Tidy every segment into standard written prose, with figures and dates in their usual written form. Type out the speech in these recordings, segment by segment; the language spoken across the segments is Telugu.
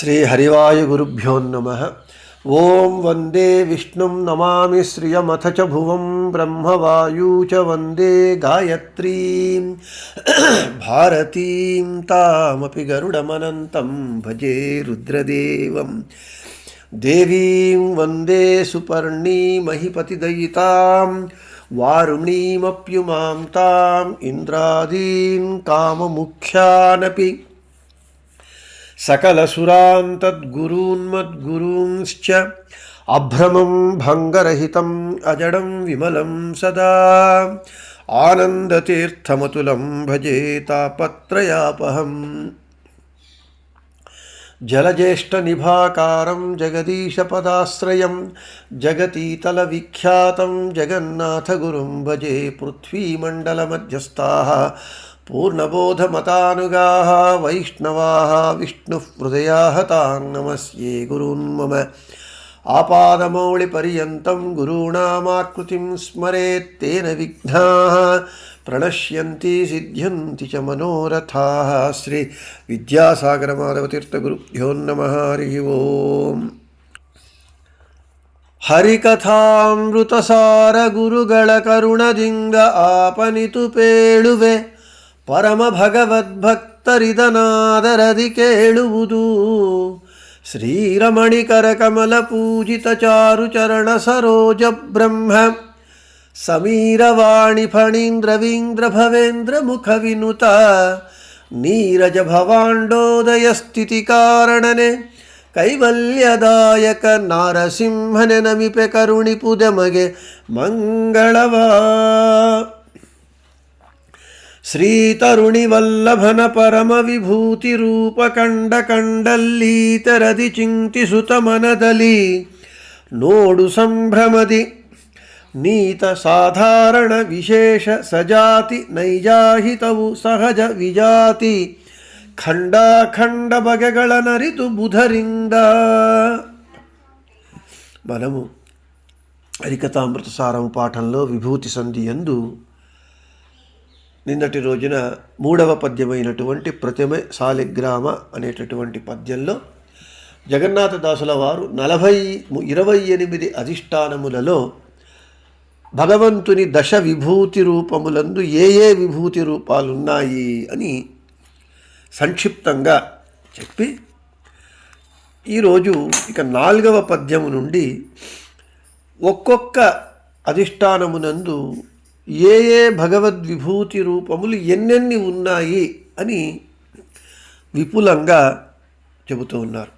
श्रीहरिवायुगुरुभ्यो नमः। ओं वंदे विष्णुं नमामि श्रियमथ च भुवं ब्रह्मवायु च वंदे गायत्रीं भारतीं तामपि गरुडमनन्तं भजे रुद्रदेवं। देवीं वंदे सुपर्णीमहिपतिदयितां वारुणीमप्युमां ताम् इंद्रादीन् काममुख्यानपि सकलसुरान् तद्गुरून्मद्गुरूंश्च अभ्रमं भङ्गरहितम् अजडं विमलं सदा आनन्दतीर्थमतुलं भजे तापत्रयापहम्। जलज्येष्ठनिभाकारं जगदीशपदाश्रयं जगतीतलविख्यातं जगन्नाथगुरुं भजे। पृथ्वीमण्डलमध्यस्थाः पूर्णबोधमतानुगाः वैष्णवाः विष्णुहृदयाः तान् नमस्ये गुरून् मम। आपादमौलिपर्यन्तं गुरूणामाकृतिं स्मरेत् तेन विघ्नाः प्रणश्यन्ति सिद्ध्यन्ति च मनोरथाः। श्री विद्यासागरमाधवतीर्थगुरुभ्यो नमः। हरिः ओम्। ಹರಿಕಥಾಮೃತಸಾರ ಗುರುಗಳ ಕರುಣದಿಂದ ಆಪನಿತು ಪೇಳುವೆ ಪರಮ ಭಗವದ್ಭಕ್ತರಿದನಾದರದಿ ಕೇಳುವುದು. ಶ್ರೀರಮಣಿಕರ ಕಮಲ ಪೂಜಿತ ಚಾರು ಚರಣ ಸರೋಜ ಬ್ರಹ್ಮ ಸಮೀರವಾಣಿ ಫಣೀಂದ್ರವೀಂದ್ರ ಭವೇಂದ್ರ ಮುಖ ವಿನುತ ನೀರಜ ಭವಾಂಡೋದಯ ಸ್ಥಿತಿ ಕಾರಣನೆ ಕೈವಲ್ಯದಾಯಕ ನಾರಸಿಂಹನೆ ನಮಿಪೆ ಕರುಣಿಪುದಮಗೆ ಮಂಗಳವಾ. ಶ್ರೀತರುಣಿ ವಲ್ಲಭನ ಪರಮ ವಿಭೂತಿ ರೂಪ ಕಂಡ ಕಂಡಲ್ಲೀತರದಿ ಚಿಂತಿಸುತ ಮನದಲ್ಲಿ ನೋಡು ಸಂಭ್ರಮದಿ ನೀತ ಸಾಧಾರಣ ವಿಶೇಷ ಸಜಾತಿ ನೈಜಾಹಿತವು ಸಹಜ ವಿಜಾತಿ ఖండాఖండ బగెಗಳనరితు బుధరింద. మనము హరికథామృత సారం పాఠంలో విభూతి సంధి యందు నిన్నటి రోజున 3వ పద్యమైనటువంటి ప్రతిమ శాలిగ్రామ అనేటటువంటి పద్యంలో జగన్నాథదాసుల వారు 28 అధిష్టానములలో భగవంతుని దశ విభూతి రూపములందు ఏ విభూతి రూపాలున్నాయి అని సంక్షిప్తంగా చెప్పి ఈరోజు ఇక 4వ పద్యము నుండి ఒక్కొక్క అధిష్టానమునందు ఏ భగవద్విభూతి రూపములు ఎన్నెన్ని ఉన్నాయి అని విపులంగా చెబుతూ ఉన్నారు.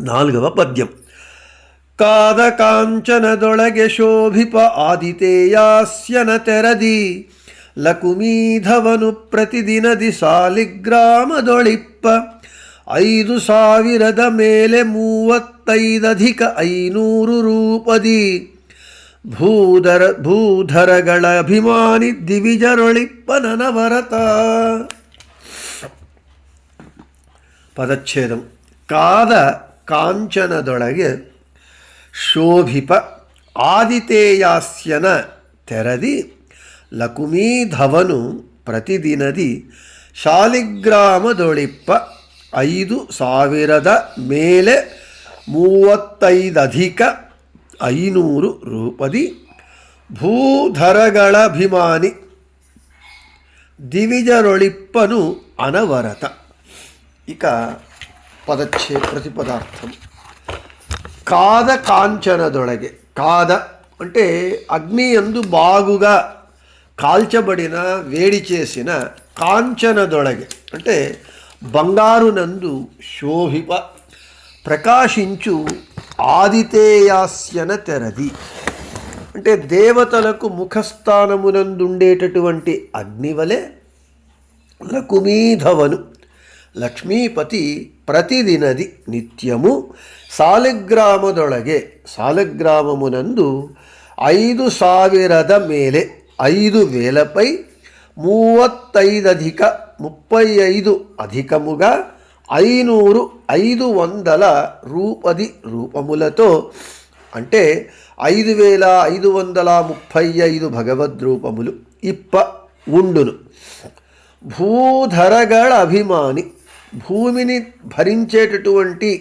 4వ పద్యం. కాద కాంచనదొళగె శోభిప ఆదితేయాస్యన తెరది ಲಕುಮೀಧವನು ಪ್ರತಿದಿನದಿ ಸಾಲಿಗ್ರಾಮದೊಳಿಪ್ಪ 5,000 ಮೇಲೆ 35,500 ರೂಪದಿ ಭೂಧರಗಳ ಅಭಿಮಾನಿ ದಿವಿಜರೊಳಿಪ್ಪ ನನವರತ. ಪದಚ್ಛೇದಂ. ಕಾದ ಕಾಂಚನದೊಳಗೆ ಶೋಭಿಪ ಆದಿತೇಯಾಸ್ಯನ ತೆರದಿ ಲಕುಮೀಧವನು ಪ್ರತಿದಿನದಿ ಶಾಲಿಗ್ರಾಮದೊಳಿಪ್ಪ 5,000 ಮೇಲೆ 35,500 ರೂಪದಿ ಭೂಧರಗಳಭಿಮಾನಿ ದಿವಿಜರೊಳಿಪ್ಪನು అనవరత. ఇక ప్రతిపదార్థం. కాద కాంచనదొళగే. కాద అంటే అగ్ని యందు బాగుగా కాల్చబడిన వేడి చేసిన కాంచనదొళగే అంటే బంగారునందు శోభిప ప్రకాశించు ఆదితేయాస్యన తెరది అంటే దేవతలకు ముఖస్థానమునందుండేటటువంటి అగ్నివలె లకుమీధవను లక్ష్మీపతి ప్రతిదినది నిత్యము శాలిగ్రామదొళగే శాలిగ్రామమునందు 5,000 ಮೇಲೆ 5,000పై 35 అధికముగా 500 రూపది రూపములతో అంటే 5,535 భగవద్రూపములు ఇప్ప ఉండును. భూధరగళ అభిమాని భూమిని భరించేటటువంటి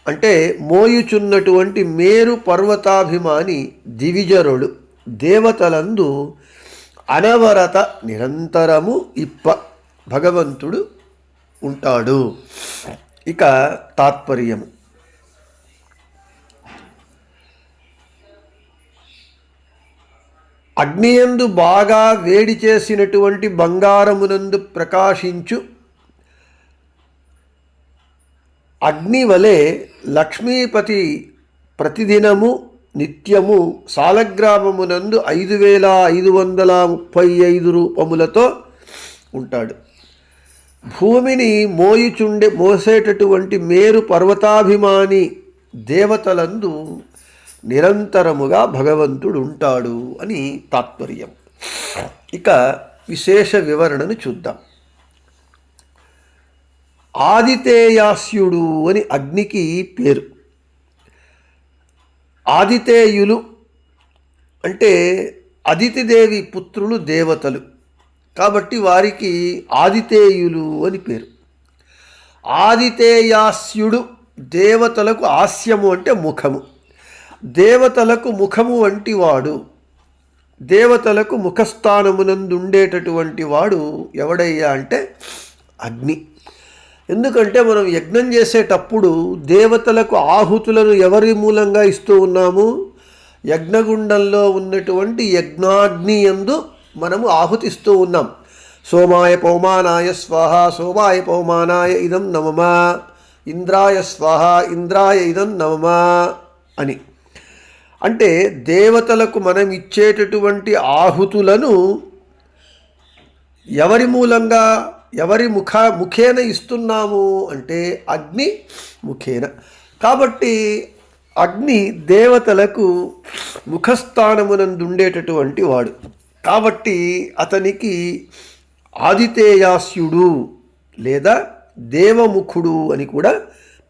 అంటే మోయుచున్నటువంటి మేరు పర్వతాభిమాని దివిజరుడు దేవతలందు అనవరత నిరంతరము భగవంతుడు ఉంటాడు. ఇక తాత్పర్యము. అగ్నియందు బాగా వేడి చేసినటువంటి బంగారమునందు ప్రకాశించు అగ్ని వలె లక్ష్మీపతి ప్రతిదినము నిత్యము సాలగ్రామమునందు 5535 రూపములతో ఉంటాడు. భూమిని మోసేటటువంటి మేరు పర్వతాభిమాని దేవతలందు నిరంతరముగా భగవంతుడు ఉంటాడు అని తాత్పర్యం. ఇక విశేష వివరణను చూద్దాం. ఆదితేయాస్యుడు అని అగ్నికి పేరు. ఆదితేయులు అంటే అదితిదేవి పుత్రులు దేవతలు కాబట్టి వారికి ఆదితేయులు అని పేరు. ఆదితేయాస్యుడు దేవతలకు ఆస్యము అంటే ముఖము, దేవతలకు ముఖము వంటి వాడు. దేవతలకు ముఖస్థానమునందుండేటటువంటి వాడు ఎవడయ్యా అంటే అగ్ని. ఎందుకంటే మనం యజ్ఞం చేసేటప్పుడు దేవతలకు ఆహుతులను ఎవరి మూలంగా ఇస్తూ ఉన్నాము? యజ్ఞగుండంలో ఉన్నటువంటి యజ్ఞాగ్ని యందు మనము ఆహుతిస్తూ ఉన్నాం. సోమాయ పౌమానాయ స్వాహ, సోమాయ పౌమానాయ ఇదం నమమా, ఇంద్రాయ స్వాహ, ఇంద్రాయ ఇదం నమమా అని. అంటే దేవతలకు మనం ఇచ్చేటటువంటి ఆహుతులను ఎవరి మూలంగా ఎవరి ముఖేన ఇస్తున్నాము అంటే అగ్ని ముఖేన. కాబట్టి అగ్ని దేవతలకు ముఖస్థానమునందుండేటటువంటి వాడు కాబట్టి అతనికి ఆదితేయాస్యుడు లేదా దేవముఖుడు అని కూడా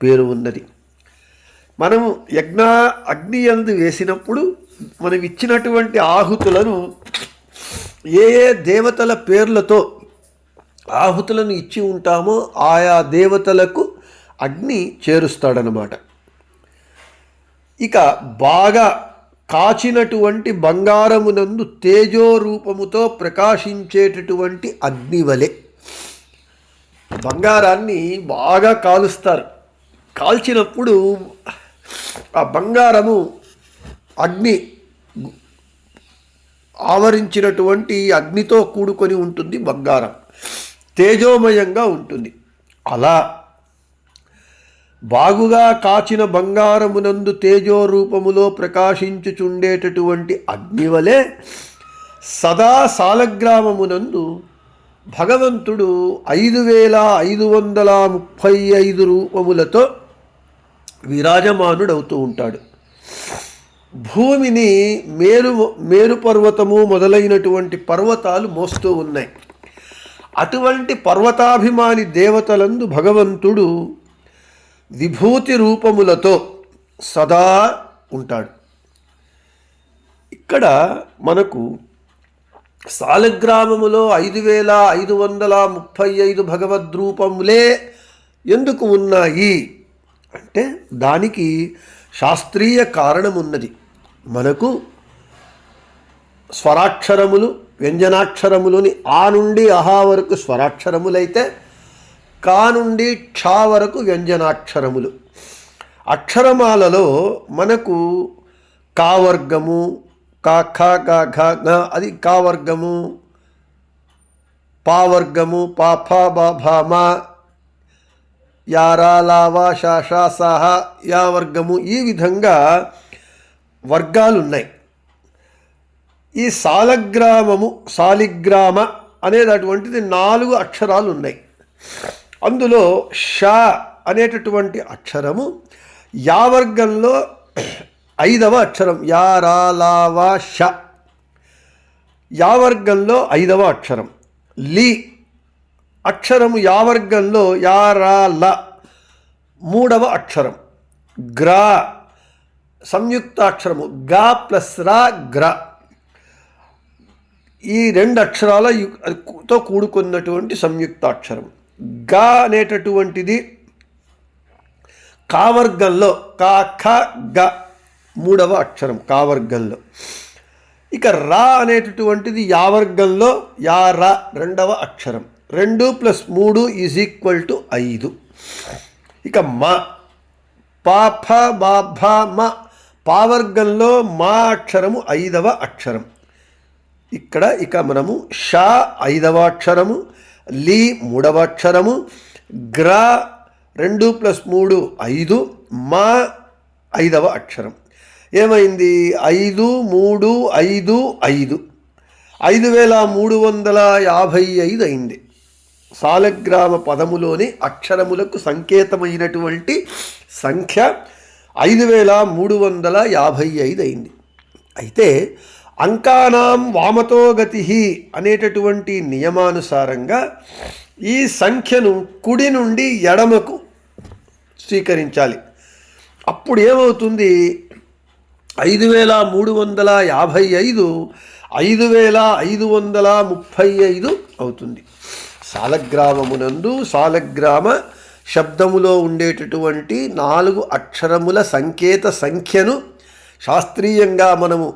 పేరు ఉన్నది. మనము అగ్ని యందు వేసినప్పుడు మనం ఇచ్చినటువంటి ఆహుతులను ఏ దేవతల పేర్లతో ఆహుతులను ఇచ్చి ఉంటామో ఆయా దేవతలకు అగ్ని చేరుస్తాడనమాట. ఇక బాగా కాచినటువంటి బంగారమునందు తేజోరూపముతో ప్రకాశించేటటువంటి అగ్నివలె. బంగారాన్ని బాగా కాలుస్తారు. కాల్చినప్పుడు ఆ బంగారము అగ్ని ఆవరించినటువంటి అగ్నితో కూడుకొని ఉంటుంది. బంగారం తేజోమయంగా ఉంటుంది. అలా బాగుగా కాచిన బంగారమునందు తేజోరూపములో ప్రకాశించుచుండేటటువంటి అగ్నివలే సదా సాలగ్రామమునందు భగవంతుడు 5535 రూపములతో విరాజమానుడవుతూ ఉంటాడు. భూమిని మేరు పర్వతము మొదలైనటువంటి పర్వతాలు మోస్తూ ఉన్నాయి. అటువంటి పర్వతాభిమాని దేవతలందు భగవంతుడు విభూతి రూపములతో సదా ఉంటాడు. ఇక్కడ మనకు సాలగ్రామములో 5535 భగవద్రూపములే ఎందుకు ఉన్నాయి అంటే దానికి శాస్త్రీయ కారణం ఉన్నది. మనకు స్వరాక్షరములు వ్యంజనాక్షరములని ఆ నుండి అహా వరకు స్వరాక్షరములైతే కా నుండి క్ష వరకు వ్యంజనాక్షరములు. అక్షరమాలలో మనకు కావర్గము కా ఖ గా ఘ ఘ అది కావర్గము, పావర్గము పా ఫ బ భ మ, యారా లావా షా సాహ యా వర్గము, ఈ విధంగా వర్గాలు ఉన్నాయి. ఈ సాలిగ్రామ అనేది అటువంటిది 4 అక్షరాలు ఉన్నాయి. అందులో ష అనేటటువంటి అక్షరము యావర్గంలో 5వ అక్షరం. యారాలావా ష యావర్గంలో 5వ అక్షరం. లి అక్షరము యావర్గంలో యారాల 3వ అక్షరం. గ్రా సంయుక్తాక్షరము గా ప్లస్ రా గ్ర, ఈ 2 అక్షరాలతో కూడుకున్నటువంటి సంయుక్తాక్షరం. గ అనేటటువంటిది కావర్గంలో కా ఖ గ మూడవ అక్షరం కావర్గంలో. ఇక రా అనేటటువంటిది యావర్గంలో యా ర రెండవ అక్షరం. 2 + 3 = 5. ఇక మ పా ఫ బా భ మ పావర్గంలో మా అక్షరము 5వ అక్షరం. ఇక్కడ ఇక మనము ష 5వ అక్షరము, లి 3వ అక్షరము, గ్ర 2 + 3 5, మా 5వ అక్షరం. ఏమైంది? 5 3 5 5 5355 అయింది. సాలగ్రామ పదములోని అక్షరములకు సంకేతమైనటువంటి సంఖ్య 5355 అయింది. అయితే అంకానాం వామతో గతి అనేటటువంటి నియమానుసారంగా ఈ సంఖ్యను కుడి నుండి ఎడమకు స్వీకరించాలి. అప్పుడు ఏమవుతుంది? 5355 5535 అవుతుంది. సాలగ్రామమునందు సాలగ్రామ శబ్దములో ఉండేటటువంటి 4 అక్షరముల సంకేత సంఖ్యను శాస్త్రీయంగా మనము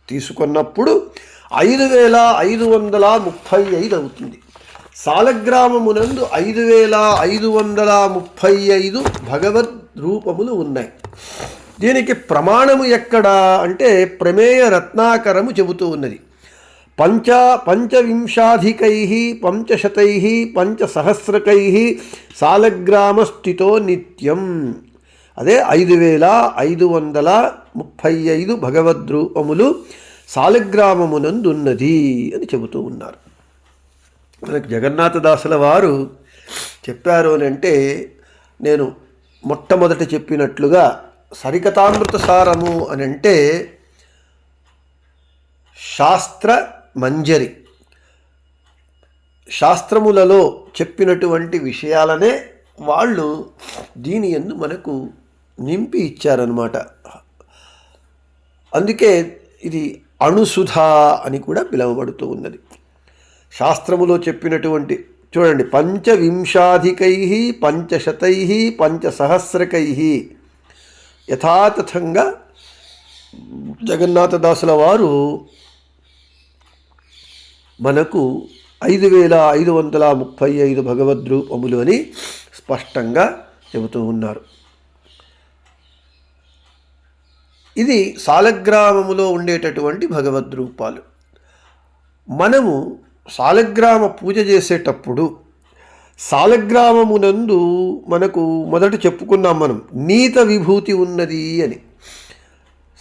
తీసుకున్నప్పుడు 5535 అవుతుంది. సాలగ్రామమునందు 5535 భగవద్ రూపములు ఉన్నాయి. దీనికి ప్రమాణము ఎక్కడా అంటే ప్రమేయ రత్నాకరము చెబుతూ ఉన్నది. పంచవింశాధికై పంచశతై పంచసహస్రకై సాలగ్రామస్థితో నిత్యం. అదే 5535 భగవద్రూపములు సాలగ్రామమునందున్నది అని చెబుతూ ఉన్నారు. మనకు జగన్నాథదాసుల వారు చెప్పారు అని అంటే, నేను మొట్టమొదట చెప్పినట్లుగా సరికథామృత సారము అని అంటే శాస్త్ర మంజరి, శాస్త్రములలో చెప్పినటువంటి విషయాలనే వాళ్ళు దీని యందు మనకు నింపి ఇచ్చారనమాట. అందుకే ఇది అణుసుధ అని కూడా పిలువబడుతూ ఉన్నది. శాస్త్రములో చెప్పినటువంటి చూడండి, పంచవింశాధికై పంచశతై పంచసహస్రకై యథాతథంగా జగన్నాథదాసుల వారు మనకు 5535 భగవద్రూపములు అని స్పష్టంగా చెబుతూ ఉన్నారు. ఇది సాలగ్రామములో ఉండేటటువంటి భగవద్రూపాలు. మనము సాలగ్రామ పూజ చేసేటప్పుడు సాలగ్రామమునందు మనకు మొదట చెప్పుకున్నాం మనం నీత విభూతి ఉన్నది అని.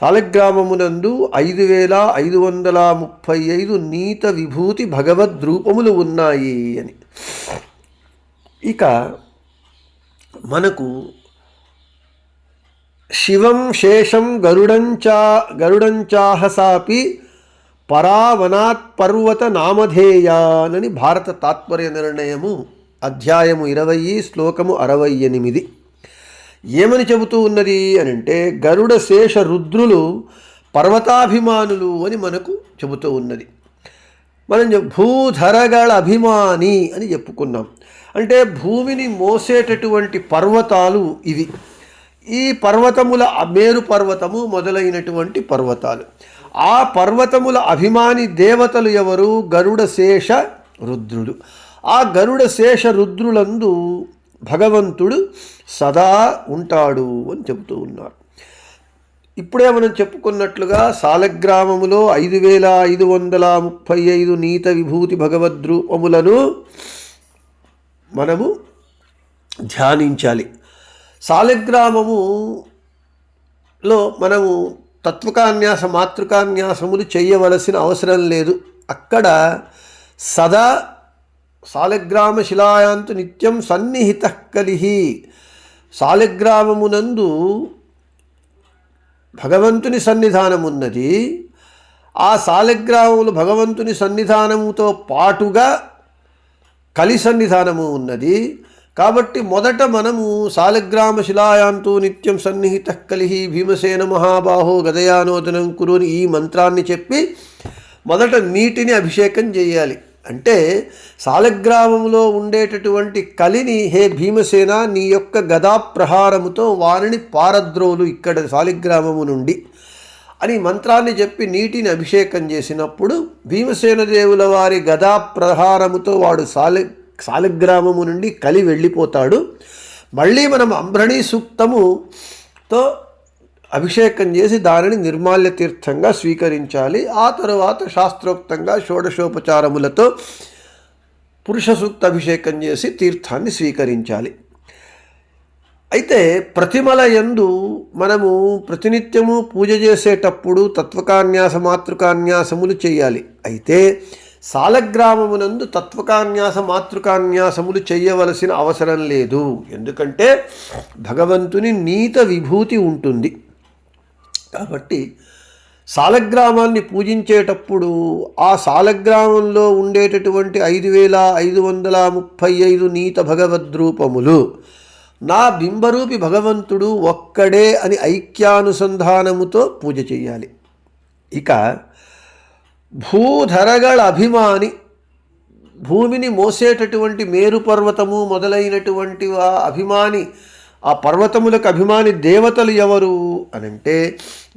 సాలగ్రామమునందు 5535 నీత విభూతి భగవద్రూపములు ఉన్నాయి అని. ఇక మనకు శివం శేషం గరుడంచాహసాపి పరావనాత్ పర్వత నామధేయానని భారత తాత్పర్య నిర్ణయము అధ్యాయము 20 శ్లోకము 68 ఏమని చెబుతూ ఉన్నది అని అంటే, గరుడ శేష రుద్రులు పర్వతాభిమానులు అని మనకు చెబుతూ ఉన్నది. మనం భూధరగళ అభిమాని అని చెప్పుకున్నాం. అంటే భూమిని మోసేటటువంటి పర్వతాలు ఇవి. ఈ పర్వతముల మేరు పర్వతము మొదలైనటువంటి పర్వతాలు. ఆ పర్వతముల అభిమాని దేవతలు ఎవరు? గరుడ శేష రుద్రుడు. ఆ గరుడ శేష రుద్రులందు భగవంతుడు సదా ఉంటాడు అని చెబుతూ ఉన్నారు. ఇప్పుడే మనం చెప్పుకున్నట్లుగా సాలగ్రామములో 5535 నీత విభూతి భగవద్రూపములను మనము ధ్యానించాలి. సాలగ్రామములో మనము తత్వకాన్యాస మాతృకాన్యాసములు చేయవలసిన అవసరం లేదు. అక్కడ సదా సాలగ్రామ శిలాయాంతు నిత్యం సన్నిహిత కలిహి, సాలగ్రామమునందు భగవంతుని సన్నిధానమున్నది. ఆ సాలగ్రామములు భగవంతుని సన్నిధానముతో పాటుగా కలి సన్నిధానము ఉన్నది. కాబట్టి మొదట మనము సాలగ్రామ శిలాయాంతు నిత్యం సన్నిహిత కలిహి భీమసేన మహాబాహో గదయానోదనం కురు ఈ మంత్రాన్ని చెప్పి మొదట నీటిని అభిషేకం చేయాలి. అంటే సాలగ్రామంలో ఉండేటటువంటి కలిని, హే భీమసేన, నీ యొక్క గదా ప్రహారముతో వారిని పారద్రోలు ఇక్కడ సాలిగ్రామము నుండి అని మంత్రాన్ని చెప్పి నీటిని అభిషేకం చేసినప్పుడు భీమసేన దేవుల వారి గదా ప్రహారముతో వాడు సాలిగ్రామము నుండి కలి వెళ్ళిపోతాడు. మళ్ళీ మనం అంబ్రణీ సూక్తముతో అభిషేకం చేసి దానిని నిర్మాల్య తీర్థంగా స్వీకరించాలి. ఆ తరువాత శాస్త్రోక్తంగా షోడశోపచారములతో పురుష సూక్త అభిషేకం చేసి తీర్థాన్ని స్వీకరించాలి. అయితే ప్రతిమల యందు మనము ప్రతినిత్యము పూజ చేసేటప్పుడు తత్వకాన్యాస మాతృకాన్యాసములు చేయాలి. అయితే సాలగ్రామమునందు తత్వకాన్యాస మాతృకాన్యాసములు చేయవలసిన అవసరం లేదు. ఎందుకంటే భగవంతుని నీత విభూతి ఉంటుంది. కాబట్టి సాలగ్రామాన్ని పూజించేటప్పుడు ఆ సాలగ్రామంలో ఉండేటటువంటి 5535 నీత భగవద్రూపములు, నా బింబరూపి భగవంతుడు ఒక్కడే అని ఐక్యానుసంధానముతో పూజ చేయాలి. ఇక భూధరగళ అభిమాని, భూమిని మోసేటటువంటి మేరు పర్వతము మొదలైనటువంటి అభిమాని, ఆ పర్వతములకు అభిమాని దేవతలు ఎవరు అనంటే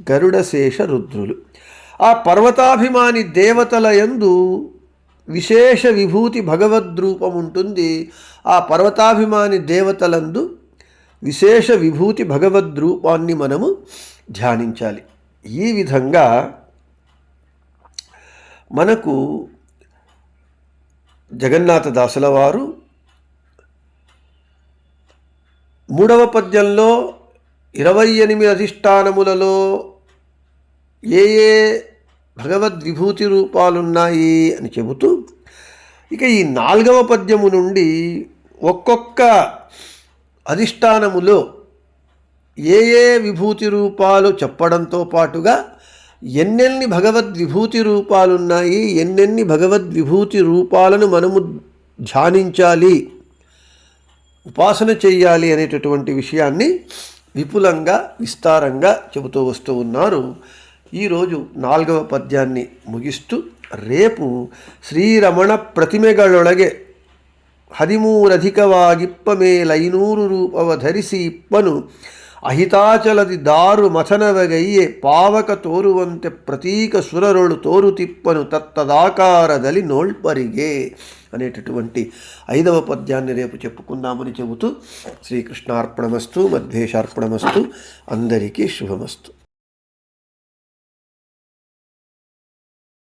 గరుడశేష రుద్రులు. ఆ పర్వతాభిమాని దేవతల యందు విశేష విభూతి భగవద్రూపం ఉంటుంది. ఆ పర్వతాభిమాని దేవతలందు విశేష విభూతి భగవద్రూపాన్ని మనము ధ్యానించాలి. ఈ విధంగా మనకు జగన్నాథదాసుల వారు 3వ పద్యంలో 28 అధిష్టానములలో ఏ ఏ భగవద్విభూతి రూపాలున్నాయి అని చెబుతూ, ఇక ఈ 4వ పద్యము నుండి ఒక్కొక్క అధిష్టానములో ఏ ఏ విభూతి రూపాలు చెప్పడంతో పాటుగా ఎన్నెన్ని భగవద్విభూతి రూపాలున్నాయి, ఎన్నెన్ని భగవద్విభూతి రూపాలను మనము ధ్యానించాలి, ఉపాసన చెయ్యాలి అనేటటువంటి విషయాన్ని విపులంగా విస్తారంగా చెబుతూ వస్తూ ఉన్నారు. ఈరోజు 4వ పద్యాన్ని ముగిస్తూ రేపు శ్రీరమణ ప్రతిಮೆಗಳೊಳಗೆ 13 ರೂಪವ ಧರಿಸಿ ಇಪ್ಪನು ಅಹಿತಾಚಲದಿ ದಾರು ಮಥನವಗೈಯೆ ಪಾವಕ ತೋರುವಂತೆ ಪ್ರತೀಕ ಸುರರೊಳು ತೋರುತಿಪ್ಪನು ತತ್ತದಾಕಾರದಲ್ಲಿ ನೋಳ್ಪರಿಗೆ అనేటటువంటి 5వ పద్యాన్ని రేపు చెప్పుకుందామని చెబుతూ శ్రీకృష్ణార్పణమస్తు, మధ్వేశార్పణమస్తు, అందరికీ శుభమస్తు.